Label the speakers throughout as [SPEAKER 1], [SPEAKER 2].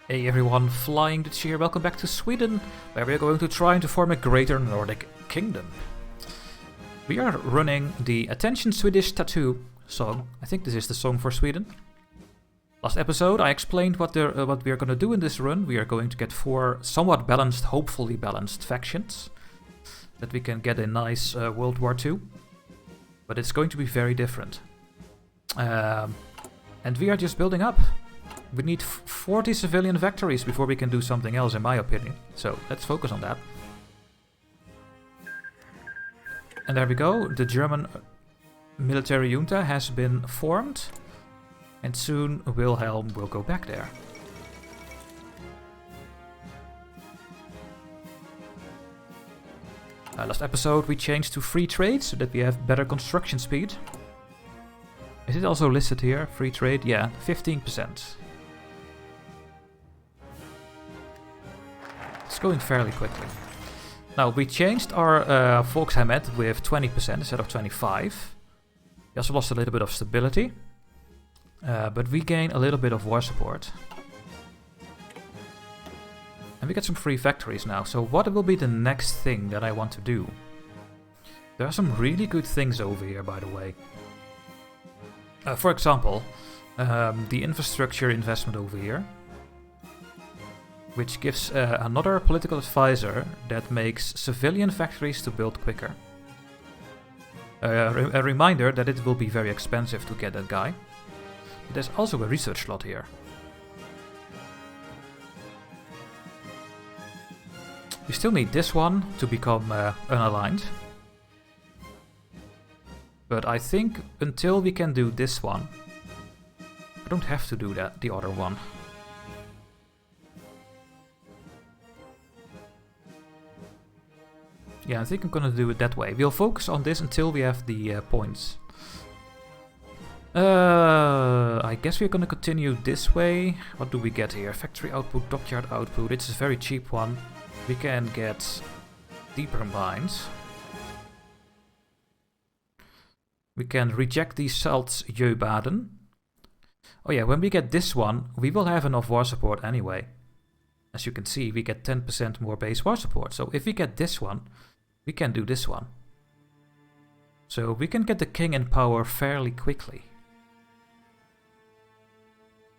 [SPEAKER 1] Hey everyone, flying Dutch here, welcome back to Sweden, where we are going to try to form a Greater Nordic Kingdom. We are running the Attention Swedish Tattoo song. I think this is the song for Sweden. Last episode I explained what we are going to do in this run. We are going to get 4 somewhat balanced, hopefully balanced factions. That we can get a nice World War II. But it's going to be very different. And we are just building up. We need 40 civilian victories before we can do something else, in my opinion. So let's focus on that. And there we go. The German military junta has been formed. And soon Wilhelm will go back there. Last episode we changed to free trade so that we have better construction speed. Is it also listed here? Free trade? Yeah, 15%. It's going fairly quickly. Now, we changed our Volksheimat with 20% instead of 25%. We also lost a little bit of stability. But we gain a little bit of war support. And we get some free factories now. So what will be the next thing that I want to do? There are some really good things over here, by the way. For example, the infrastructure investment over here. Which gives another political advisor that makes civilian factories to build quicker. A reminder that it will be very expensive to get that guy. But there's also a research slot here. We still need this one to become unaligned. But I think until we can do this one, I don't have to do the other one. Yeah, I think I'm gonna do it that way. We'll focus on this until we have the points. I guess we're gonna continue this way. What do we get here? Factory output, dockyard output. It's a very cheap one. We can get deeper mines. We can reject these Salzjöbaden. Oh yeah, when we get this one, we will have enough war support anyway. As you can see, we get 10% more base war support. So if we get this one, we can do this one. So we can get the king in power fairly quickly.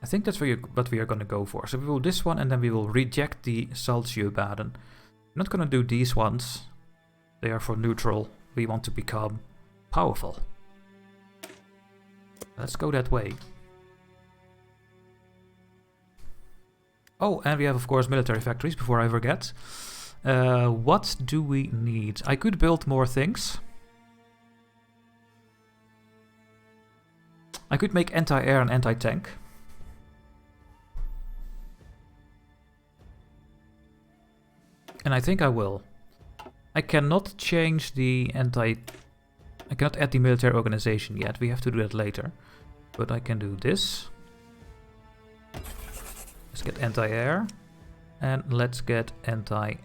[SPEAKER 1] I think that's what we are going to go for. So we will do this one and then we will reject the Salzjöbaden. I'm not going to do these ones. They are for neutral. We want to become powerful. Let's go that way. Oh, and we have of course military factories before I forget. What do we need? I could build more things. I could make anti-air and anti-tank. And I think I will. I cannot change the I cannot add the military organization yet. We have to do that later. But I can do this. Let's get anti-air. And let's get anti-tank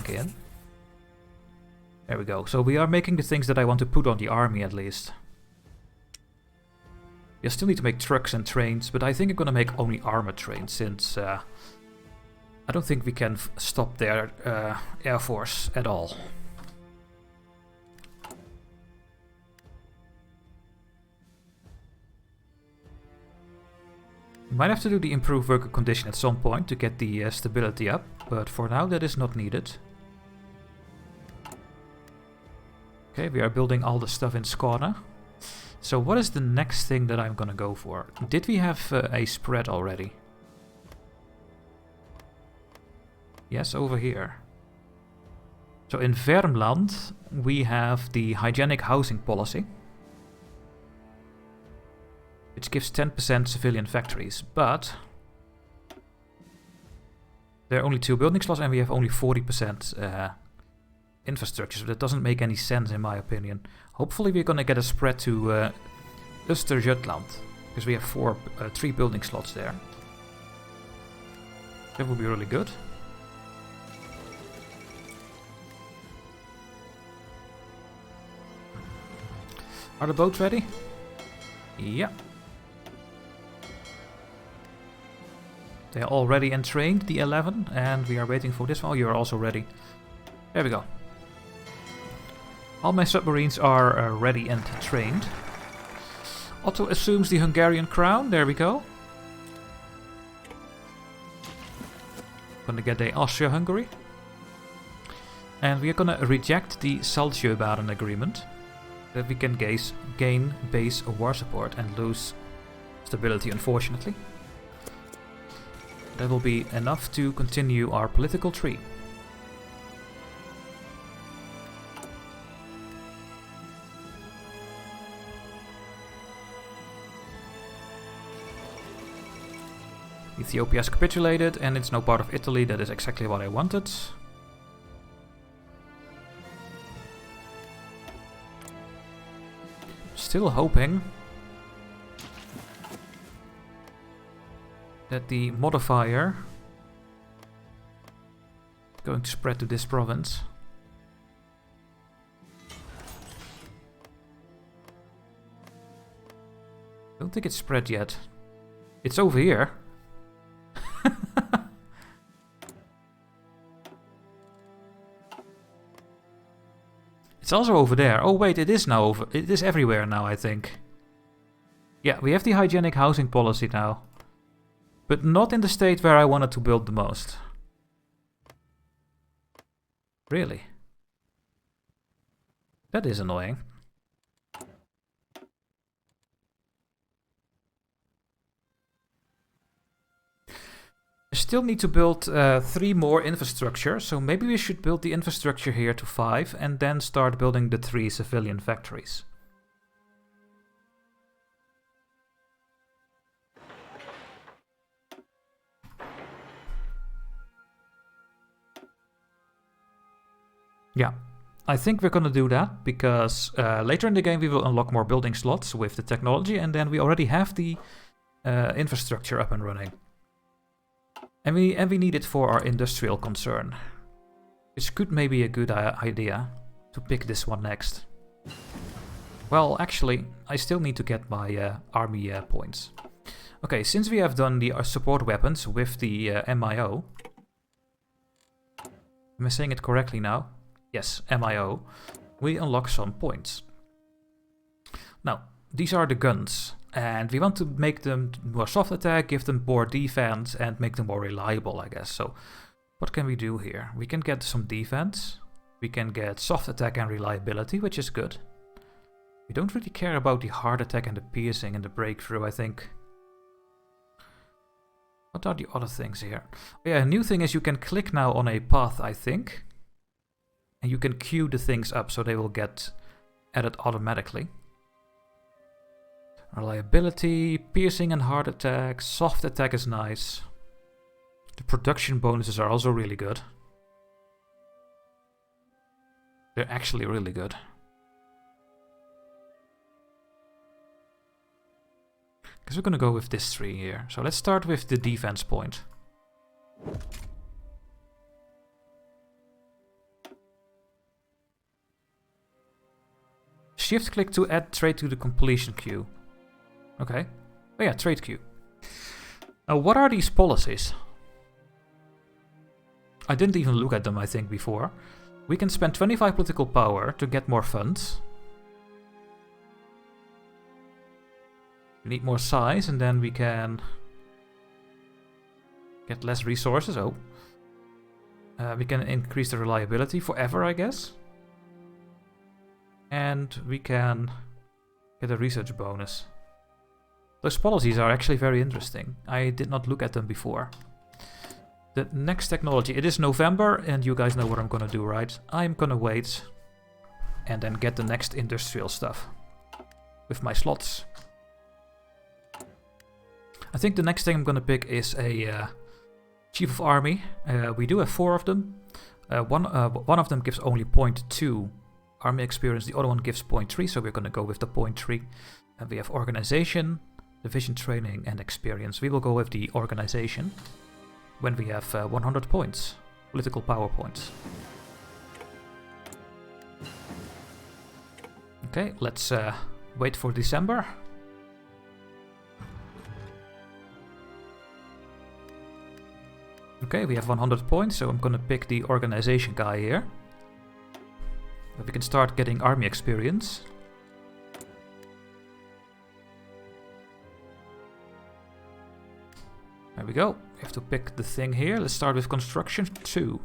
[SPEAKER 1] in. There we go. So we are making the things that I want to put on the army at least. We still need to make trucks and trains, but I think I'm gonna make only armored trains since I don't think we can stop their air force at all. We might have to do the improved worker condition at some point to get the stability up, but for now that is not needed. Okay, we are building all the stuff in Skåne. So what is the next thing that I'm gonna go for? Did we have a spread already? Yes, over here. So in Värmland we have the hygienic housing policy. Which gives 10% civilian factories, but there are only 2 building slots and we have only 40% infrastructure, so that doesn't make any sense in my opinion. Hopefully we're gonna get a spread to Östergötland, because we have 3 building slots there. That would be really good. Are the boats ready? Yeah. They are already entrained, the 11, and we are waiting for this one. Oh, you're also ready. There we go. All my submarines are ready and trained. Otto assumes the Hungarian crown. There we go. Gonna get a Austria-Hungary. And we are gonna reject the Saltsjöbaden agreement. That we can gain base war support and lose stability, unfortunately. That will be enough to continue our political tree. Ethiopia has capitulated and it's now part of Italy. That is exactly what I wanted. Still hoping that the modifier is going to spread to this province. Don't think it's spread yet. It's over here. It's also over there. Oh wait, it is now over. It is everywhere now, I think. Yeah, we have the hygienic housing policy now. But not in the state where I wanted to build the most. Really? That is annoying. I still need to build 3 more infrastructure, so maybe we should build the infrastructure here to 5 and then start building the 3 civilian factories. Yeah, I think we're gonna do that because later in the game we will unlock more building slots with the technology and then we already have the infrastructure up and running. And we need it for our industrial concern. Which could maybe a good idea to pick this one next. Well, actually, I still need to get my army points. Okay, since we have done the support weapons with the MIO. Am I saying it correctly now? Yes, MIO. We unlock some points. Now, these are the guns. And we want to make them more soft attack, give them more defense, and make them more reliable, I guess. So, what can we do here? We can get some defense. We can get soft attack and reliability, which is good. We don't really care about the hard attack and the piercing and the breakthrough, I think. What are the other things here? Oh, yeah, a new thing is you can click now on a path, I think. And you can queue the things up so they will get added automatically. Reliability, piercing and hard attack, soft attack is nice. The production bonuses are also really good. They're actually really good. Because we're gonna go with this 3 here. So let's start with the defense point. Shift click to add trade to the completion queue. Okay. Oh yeah, trade queue. Now, what are these policies? I didn't even look at them, I think, before. We can spend 25 political power to get more funds. We need more size, and then we can get less resources. Oh. We can increase the reliability forever, I guess. And we can get a research bonus. Those policies are actually very interesting. I did not look at them before. The next technology, it is November and you guys know what I'm gonna do, right? I'm gonna wait and then get the next industrial stuff with my slots. I think the next thing I'm gonna pick is a Chief of Army. We do have 4 of them. One of them gives only 0.2 army experience, the other one gives 0.3, so we're gonna go with the 0.3. And we have organization, division training and experience. We will go with the organization when we have 100 points, political power points. Okay, let's wait for December. Okay, we have 100 points, so I'm gonna pick the organization guy here. But we can start getting army experience. There we go. We have to pick the thing here. Let's start with construction 2.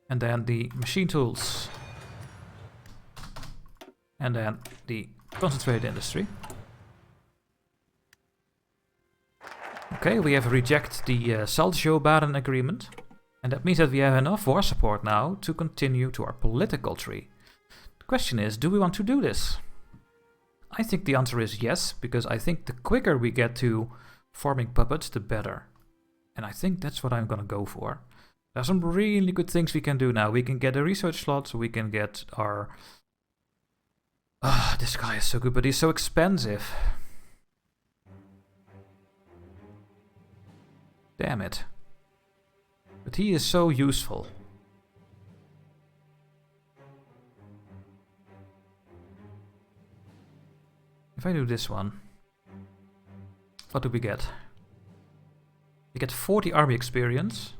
[SPEAKER 1] And then the machine tools. And then the concentrated industry. Okay, we have rejected the Saltsjö-Baden agreement. And that means that we have enough war support now to continue to our political tree. The question is, do we want to do this? I think the answer is yes, because I think the quicker we get to forming puppets, the better. And I think that's what I'm gonna go for. There's some really good things we can do now. We can get a research slot, so we can get our... this guy is so good, but he's so expensive. Damn it. But he is so useful. If I do this one, what do we get? We get 40 army experience.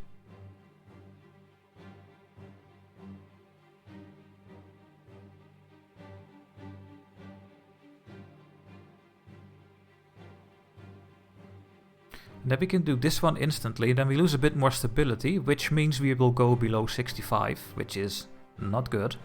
[SPEAKER 1] And then we can do this one instantly, then we lose a bit more stability, which means we will go below 65, which is not good.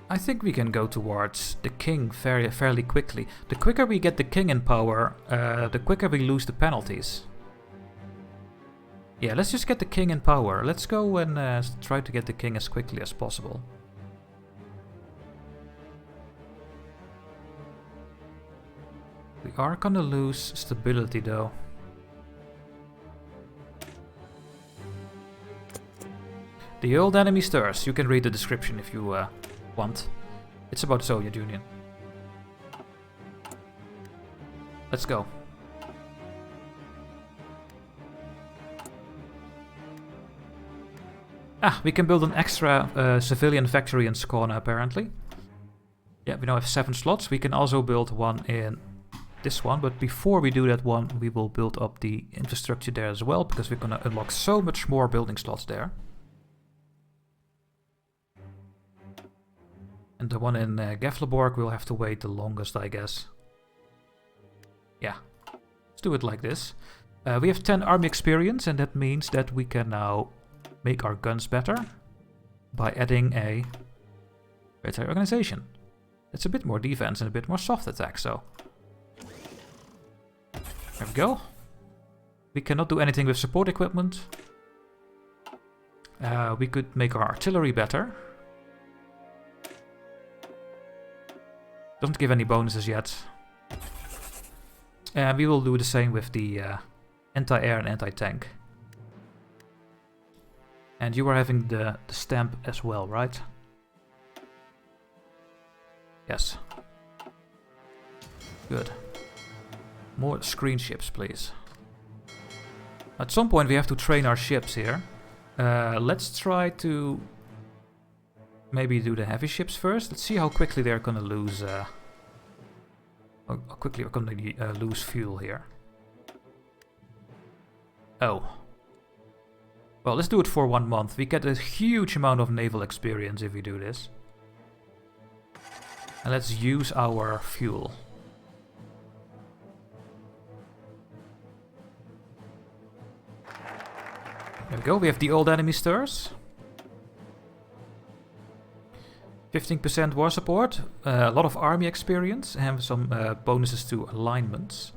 [SPEAKER 1] I think we can go towards the king fairly quickly. The quicker we get the king in power, the quicker we lose the penalties. Yeah, let's just get the king in power. Let's go and try to get the king as quickly as possible. We are gonna lose stability though. The old enemy stirs. You can read the description if you want. It's about Soviet Union. Let's go. Ah, we can build an extra civilian factory in Skåne apparently. Yeah, we now have 7 slots. We can also build one in this one, but before we do that one, we will build up the infrastructure there as well, because we're gonna unlock so much more building slots there. And the one in Gefleborg will have to wait the longest, I guess. Yeah, let's do it like this. We have 10 army experience, and that means that we can now make our guns better by adding a military organization. It's a bit more defense and a bit more soft attack, so... There we go. We cannot do anything with support equipment. We could make our artillery better. Doesn't give any bonuses yet. And we will do the same with the anti-air and anti-tank. And you are having the stamp as well, right? Yes. Good. More screen ships, please. At some point we have to train our ships here. Let's try to maybe do the heavy ships first. Let's see how quickly they're gonna lose. How quickly we're gonna lose fuel here. Oh. Well, let's do it for 1 month. We get a huge amount of naval experience if we do this. And let's use our fuel. There we go, we have the old enemy stirs. 15% war support, a lot of army experience, and some bonuses to alignments.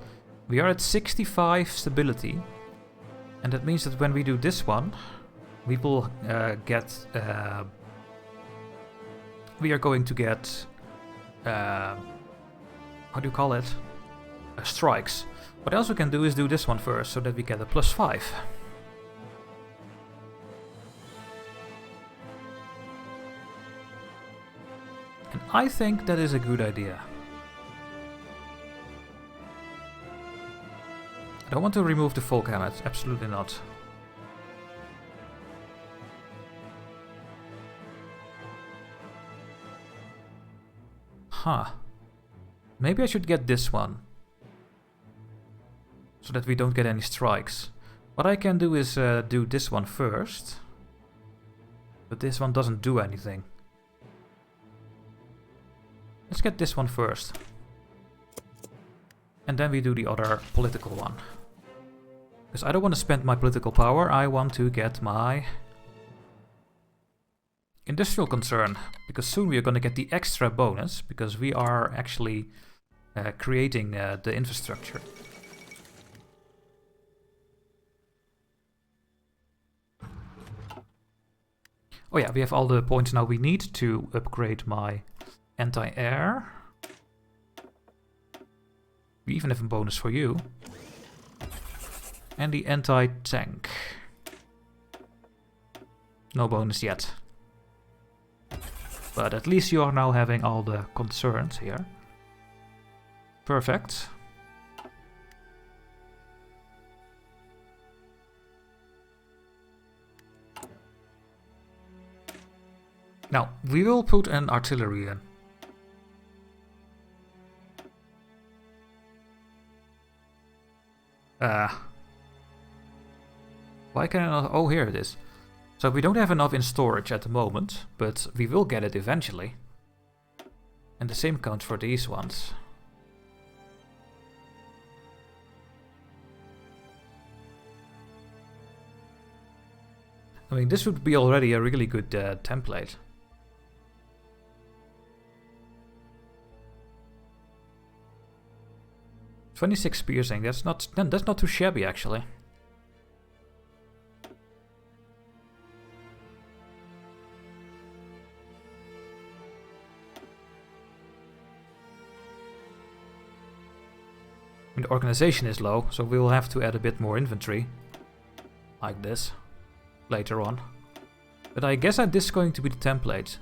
[SPEAKER 1] We are at 65 stability. And that means that when we do this one, we will get... we are going to get... how do you call it? Strikes. What else we can do is do this one first, so that we get a +5. And I think that is a good idea. I don't want to remove the Volkhammer, absolutely not. Huh. Maybe I should get this one. So that we don't get any strikes. What I can do is do this one first. But this one doesn't do anything. Let's get this one first. And then we do the other political one. Because I don't want to spend my political power, I want to get my industrial concern. Because soon we are going to get the extra bonus, because we are actually creating the infrastructure. Oh yeah, we have all the points now we need to upgrade my anti-air. We even have a bonus for you. And the anti-tank. No bonus yet. But at least you are now having all the concerns here. Perfect. Now, we will put an artillery in. Why can I not? Oh, here it is. So we don't have enough in storage at the moment, but we will get it eventually. And the same counts for these ones. I mean, this would be already a really good template. .26 piercing. That's not too shabby actually. I mean, the organization is low, so we will have to add a bit more infantry, like this, later on. But I guess this is going to be the template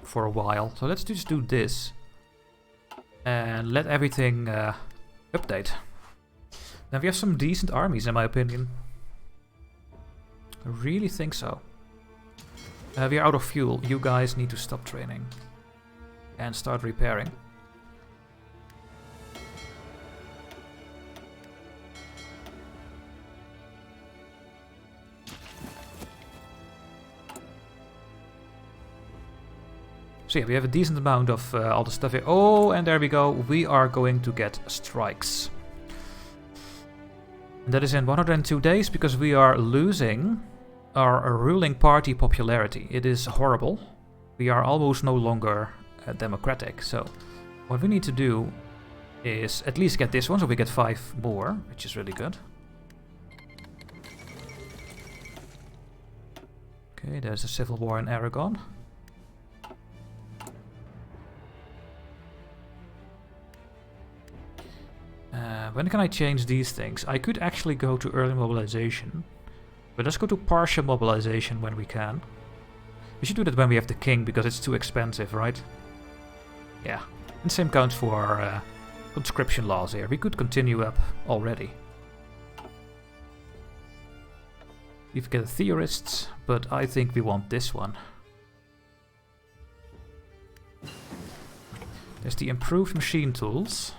[SPEAKER 1] for a while. So let's just do this. And let everything update. Now we have some decent armies in my opinion. I really think so. We are out of fuel. You guys need to stop training. And start repairing. So yeah, we have a decent amount of all the stuff here. Oh, and there we go. We are going to get strikes. And that is in 102 days because we are losing our ruling party popularity. It is horrible. We are almost no longer democratic. So what we need to do is at least get this one. So we get 5 more, which is really good. Okay, there's a civil war in Aragon. When can I change these things? I could actually go to early mobilization. But let's go to partial mobilization when we can. We should do that when we have the king, because it's too expensive, right? Yeah. And same counts for our conscription laws here. We could continue up already. We get the theorists, but I think we want this one. There's the improved machine tools.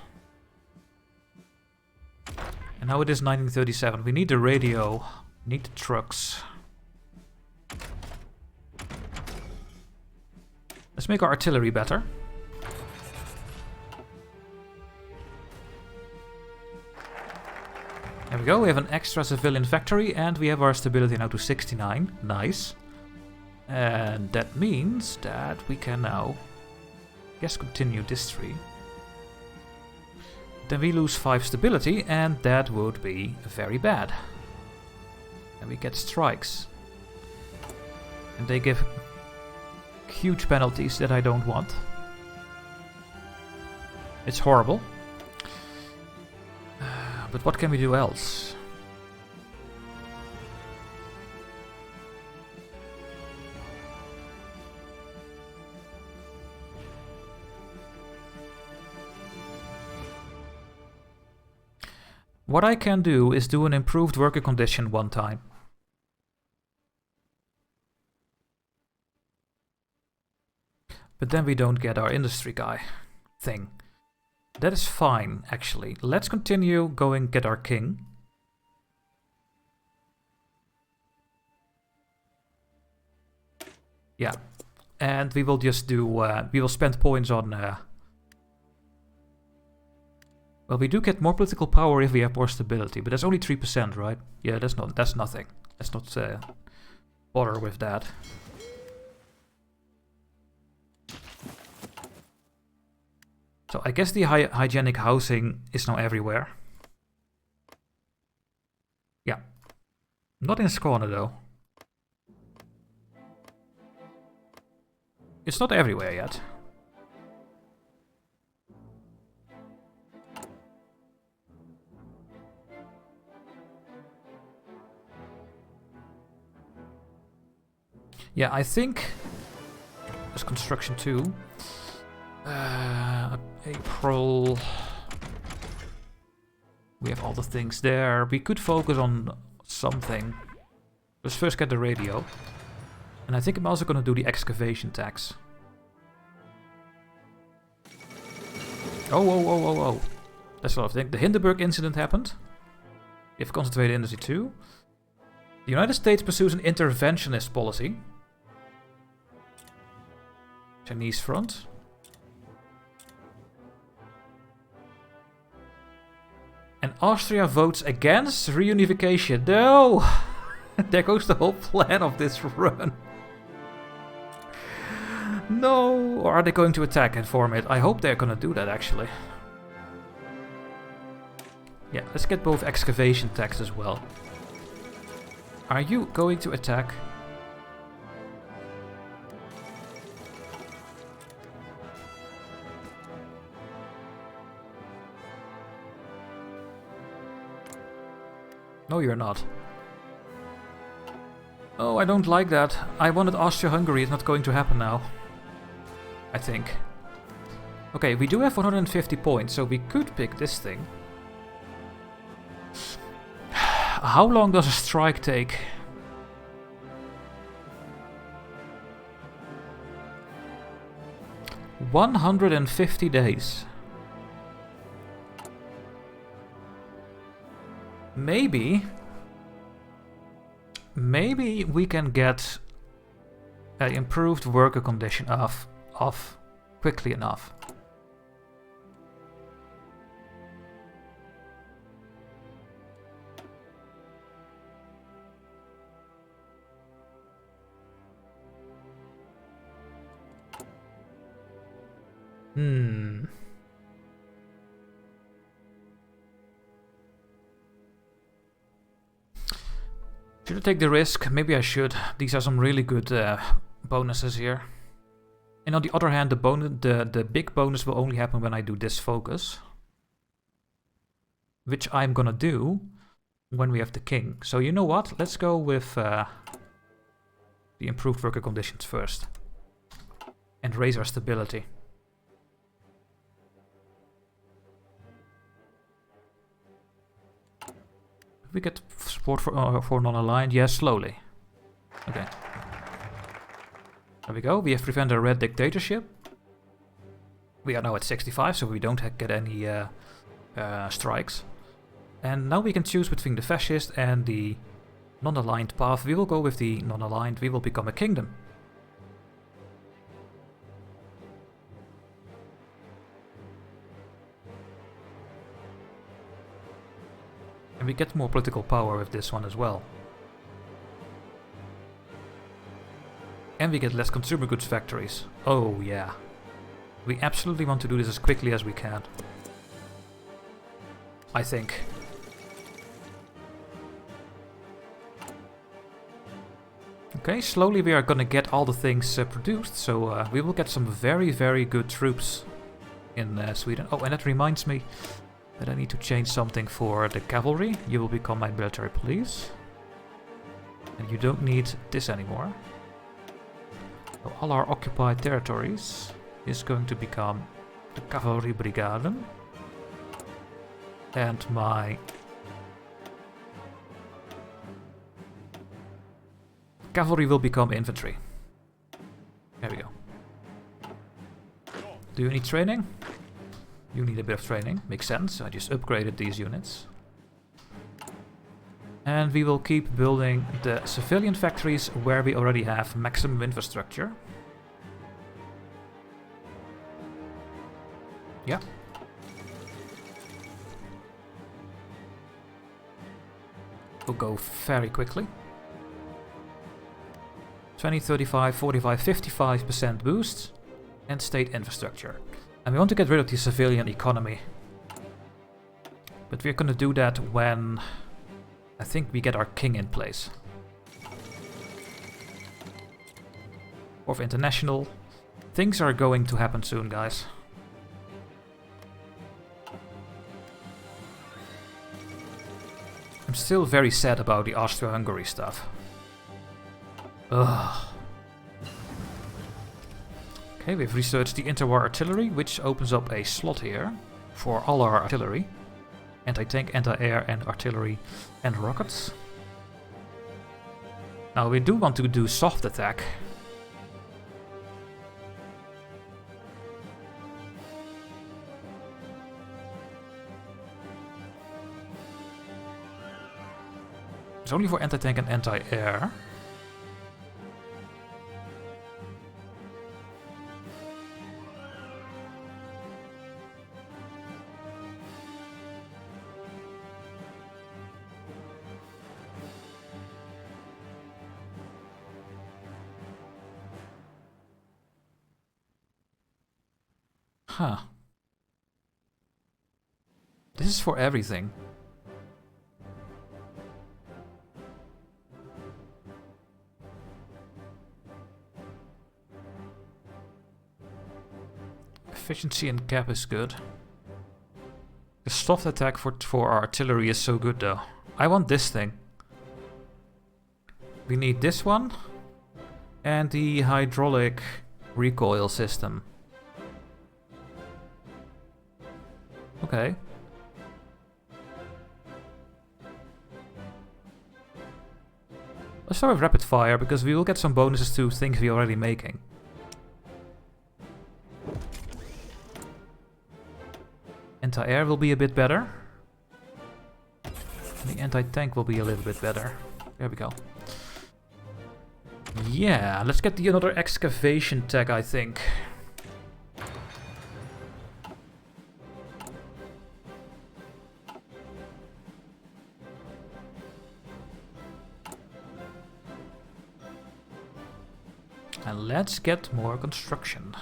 [SPEAKER 1] And now it is 1937. We need the radio, we need the trucks. Let's make our artillery better. There we go, we have an extra civilian factory and we have our stability now to 69. Nice. And that means that we can now, I guess, continue this tree. Then we lose 5 stability, and that would be very bad. And we get strikes. And they give huge penalties that I don't want. It's horrible. But what can we do else? What I can do is do an improved worker condition one time. But then we don't get our industry guy thing. That is fine, actually. Let's continue going get our king. Yeah. And we will just do, we will spend points on... well, we do get more political power if we have more stability, but that's only 3%, right? Yeah, that's nothing. Let's not bother with that. So I guess the hygienic housing is now everywhere. Yeah. Not in Skåne though. It's not everywhere yet. Yeah, I think there's construction too. April. We have all the things there. We could focus on something. Let's first get the radio. And I think I'm also going to do the excavation tax. Oh. That sort of thing. The Hindenburg incident happened. We have concentrated industry too. The United States pursues an interventionist policy. Chinese front. And Austria votes against reunification. No! There goes the whole plan of this run. No! Or are they going to attack and form it? I hope they're gonna do that, actually. Yeah, let's get both excavation tax as well. Are you going to attack? No, you're not. Oh, I don't like that. I wanted Austria-Hungary. It's not going to happen now. I think. Okay, we do have 150 points, so we could pick this thing. How long does a strike take? $150 days. Maybe we can get an improved worker condition off quickly enough. Should I take the risk? Maybe I should. These are some really good bonuses here. And on the other hand, the big bonus will only happen when I do this focus. Which I'm gonna do when we have the king. So you know what? Let's go with the improved worker conditions first. And raise our stability. We get support for non-aligned? Yes, slowly. Okay. There we go. We have prevented a red dictatorship. We are now at 65, so we don't get any strikes. And now we can choose between the fascist and the non-aligned path. We will go with the non-aligned. We will become a kingdom. And we get more political power with this one as well. And we get less consumer goods factories. Oh yeah. We absolutely want to do this as quickly as we can. I think. Okay, slowly we are gonna get all the things produced. So we will get some very, very good troops in Sweden. Oh, and that reminds me that I need to change something for the cavalry. You will become my military police. And you don't need this anymore. So all our occupied territories is going to become the cavalry brigade. And my cavalry will become infantry. There we go. Do you need training? You need a bit of training. Makes sense. I just upgraded these units. And we will keep building the civilian factories where we already have maximum infrastructure. Yeah. We'll go very quickly. 20, 35, 45, 55% boost. And state infrastructure. And we want to get rid of the civilian economy. But we're gonna do that when I think we get our king in place. Of international. Things are going to happen soon, guys. I'm still very sad about the Austro-Hungary stuff. Ugh. Okay, we've researched the interwar artillery, which opens up a slot here for all our artillery. Anti-tank, anti-air, and artillery, and rockets. Now we do want to do soft attack. It's only for anti-tank and anti-air. Huh. This is for everything. Efficiency and cap is good. The soft attack for our artillery is so good though. I want this thing. We need this one. And the hydraulic recoil system. Okay. Let's start with rapid fire, because we will get some bonuses to things we're already making. Anti-air will be a bit better. The anti-tank will be a little bit better. There we go. Yeah, let's get the another excavation tech, I think. And let's get more construction.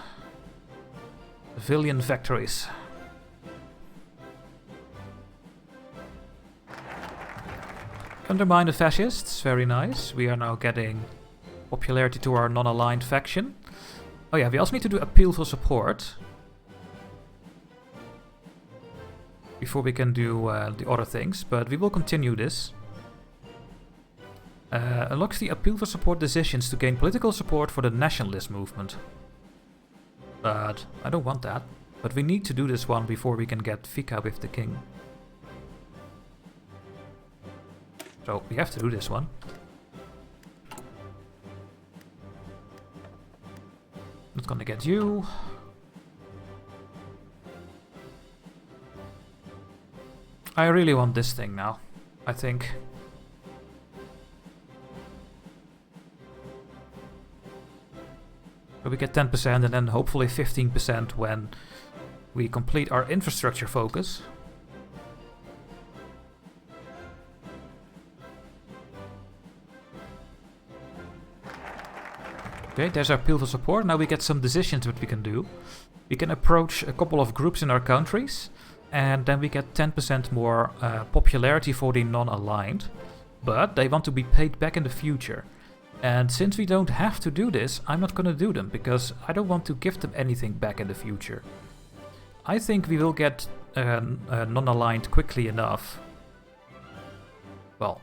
[SPEAKER 1] Civilian factories. Undermine the fascists, very nice. We are now getting popularity to our non-aligned faction. Oh yeah, we also need to do appeal for support. Before we can do the other things, but we will continue this. Unlocks the appeal for support decisions to gain political support for the nationalist movement. But I don't want that. But we need to do this one before we can get Vika with the king. So we have to do this one. Not gonna get you. I really want this thing now, I think. So we get 10% and then hopefully 15% when we complete our infrastructure focus. Okay, there's our appeal for support. Now we get some decisions that we can do. We can approach a couple of groups in our countries, and then we get 10% more popularity for the non-aligned. But they want to be paid back in the future. And since we don't have to do this, I'm not gonna do them, because I don't want to give them anything back in the future. I think we will get non-aligned quickly enough. Well,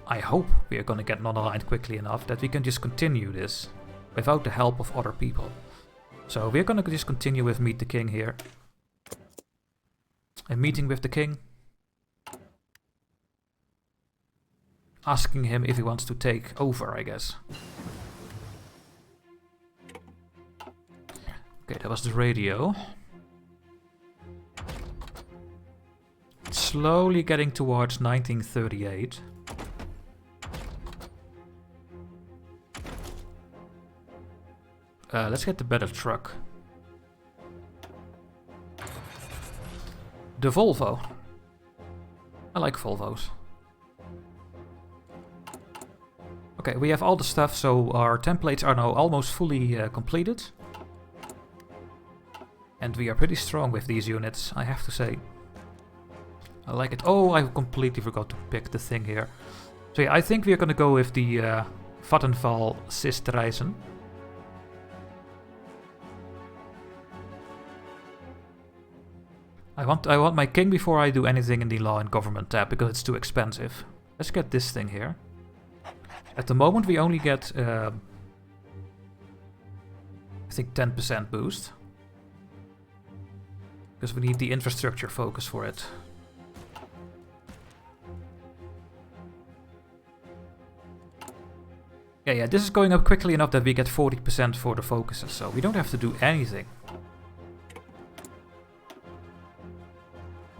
[SPEAKER 1] I hope we are gonna get non-aligned quickly enough that we can just continue this without the help of other people. So we're gonna just continue with Meet the King here. A meeting with the king. Asking him if he wants to take over, I guess. Okay, that was the radio. Slowly getting towards 1938. Let's get the better truck. The Volvo. I like Volvos. Okay, we have all the stuff, so our templates are now almost fully completed. And we are pretty strong with these units, I have to say. I like it. Oh, I completely forgot to pick the thing here. So yeah, I think we are gonna go with the Vattenfall Sist Ryzen. I want my king before I do anything in the law and government tab, because it's too expensive. Let's get this thing here. At the moment we only get, I think 10% boost. Because we need the infrastructure focus for it. Yeah, this is going up quickly enough that we get 40% for the focuses, so we don't have to do anything.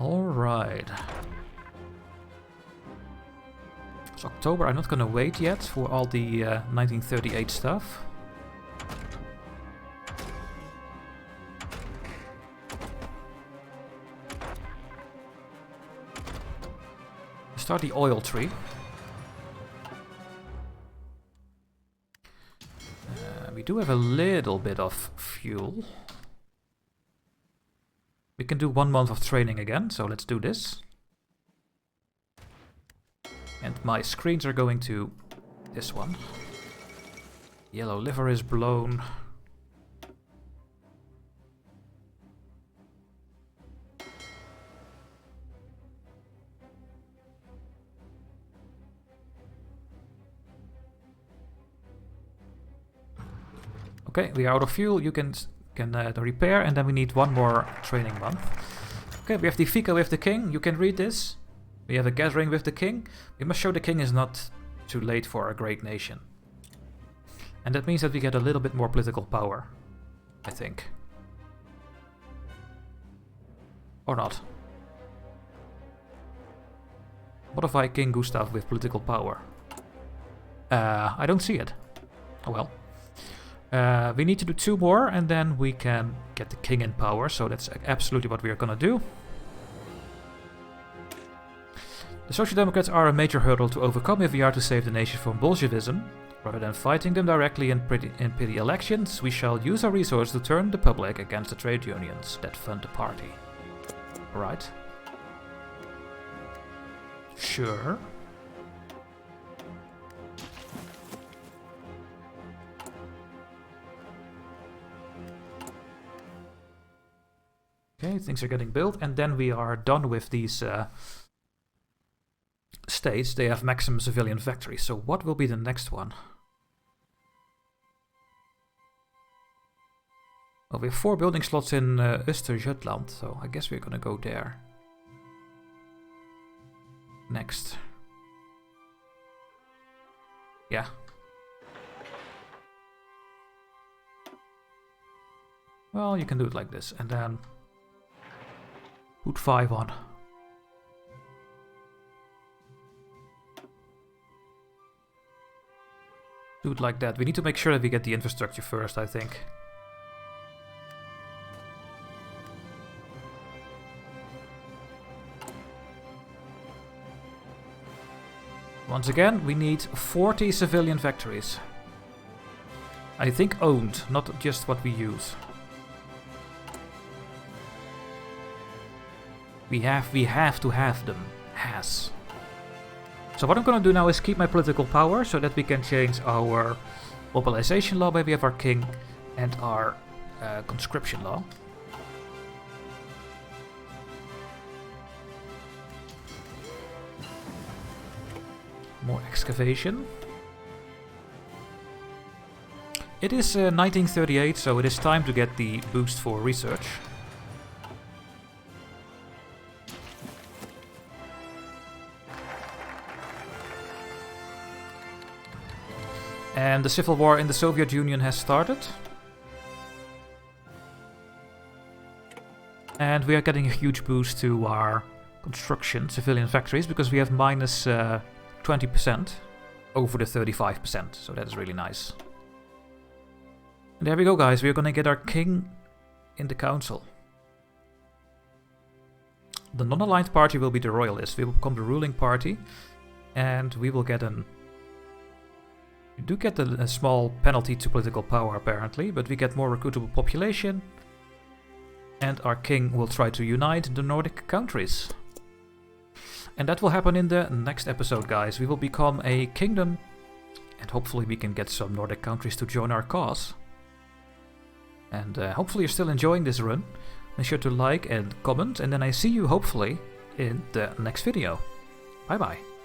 [SPEAKER 1] Alright. It's October, I'm not gonna wait yet for all the 1938 stuff. Start the oil tree. We do have a little bit of fuel. We can do 1 month of training again, so let's do this. And my screens are going to this one. Yellow liver is blown. Okay, we are out of fuel. You can repair, and then we need 1 more training month. Okay, we have the Fika with the king. You can read this. We have a gathering with the king. We must show the king is not too late for a great nation. And that means that we get a little bit more political power, I think. Or not. Modify King Gustav with political power. I don't see it. Oh well. We need to do 2 more, and then we can get the king in power, so that's absolutely what we are gonna do. The Social Democrats are a major hurdle to overcome if we are to save the nation from Bolshevism. Rather than fighting them directly in petty elections, we shall use our resources to turn the public against the trade unions that fund the party. Right. Sure. Okay, things are getting built, and then we are done with these states. They have maximum civilian factories, so what will be the next one? Oh, we have 4 building slots in Östergötland, so I guess we're gonna go there. Next. Yeah. Well, you can do it like this, and then put 5 on. Do it like that. We need to make sure that we get the infrastructure first, I think. Once again, we need 40 civilian factories. I think owned, not just what we use. We have to have them. Has. So what I'm gonna do now is keep my political power so that we can change our mobilization law, maybe we have our king, and our conscription law. More excavation. It is 1938, so it is time to get the boost for research. And the civil war in the Soviet Union has started. And we are getting a huge boost to our construction civilian factories because we have minus 20% over the 35%, so that is really nice. And there we go, guys, we are gonna get our king in the council. The non-aligned party will be the royalists. We will become the ruling party, and we will get an... We do get a small penalty to political power apparently, but we get more recruitable population, and our king will try to unite the Nordic countries. And that will happen in the next episode, guys. We will become a kingdom, and hopefully we can get some Nordic countries to join our cause. And hopefully you're still enjoying this run. Make sure to like and comment, and then I see you hopefully in the next video. Bye bye.